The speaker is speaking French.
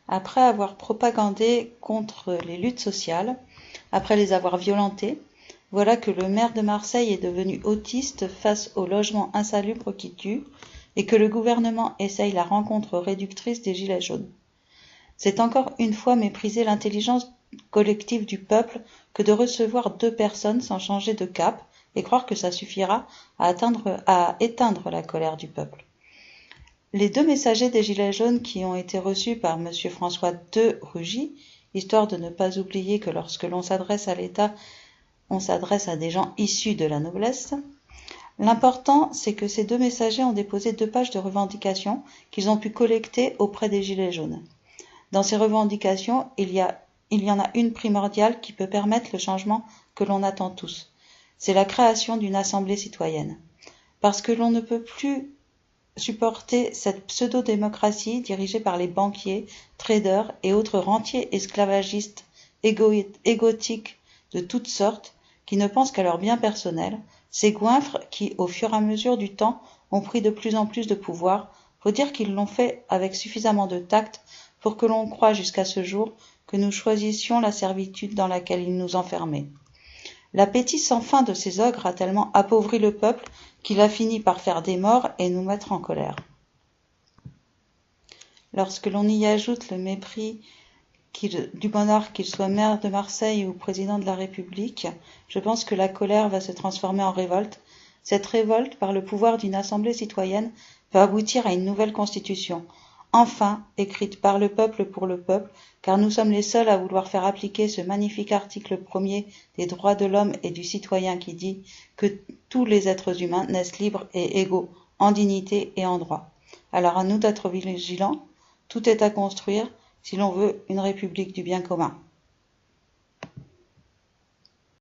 après avoir propagandé contre les luttes sociales, après les avoir violentées, voilà que le maire de Marseille est devenu autiste face au logement insalubre qui tue, et que le gouvernement essaye la rencontre réductrice des gilets jaunes. C'est encore une fois mépriser l'intelligence collective du peuple que de recevoir 2 personnes sans changer de cap et croire que ça suffira à éteindre la colère du peuple. Les 2 messagers des Gilets jaunes qui ont été reçus par M. François de Rugy, histoire de ne pas oublier que lorsque l'on s'adresse à l'État, on s'adresse à des gens issus de la noblesse. L'important, c'est que ces 2 messagers ont déposé 2 pages de revendications qu'ils ont pu collecter auprès des Gilets jaunes. Dans ces revendications, il y en a une primordiale qui peut permettre le changement que l'on attend tous. C'est la création d'une assemblée citoyenne. Parce que l'on ne peut plus supporter cette pseudo-démocratie dirigée par les banquiers, traders et autres rentiers esclavagistes égotiques de toutes sortes qui ne pensent qu'à leur bien personnel, ces goinfres qui, au fur et à mesure du temps, ont pris de plus en plus de pouvoir, faut dire qu'ils l'ont fait avec suffisamment de tact pour que l'on croie jusqu'à ce jour que nous choisissions la servitude dans laquelle ils nous enfermaient. L'appétit sans fin de ces ogres a tellement appauvri le peuple qu'il a fini par faire des morts et nous mettre en colère. Lorsque l'on y ajoute le mépris du monarque, qu'il soit maire de Marseille ou président de la République, je pense que la colère va se transformer en révolte. Cette révolte, par le pouvoir d'une assemblée citoyenne, peut aboutir à une nouvelle constitution, enfin écrite par le peuple pour le peuple, car nous sommes les seuls à vouloir faire appliquer ce magnifique article 1er des droits de l'homme et du citoyen qui dit que tous les êtres humains naissent libres et égaux en dignité et en droit. Alors à nous d'être vigilants, tout est à construire si l'on veut une république du bien commun.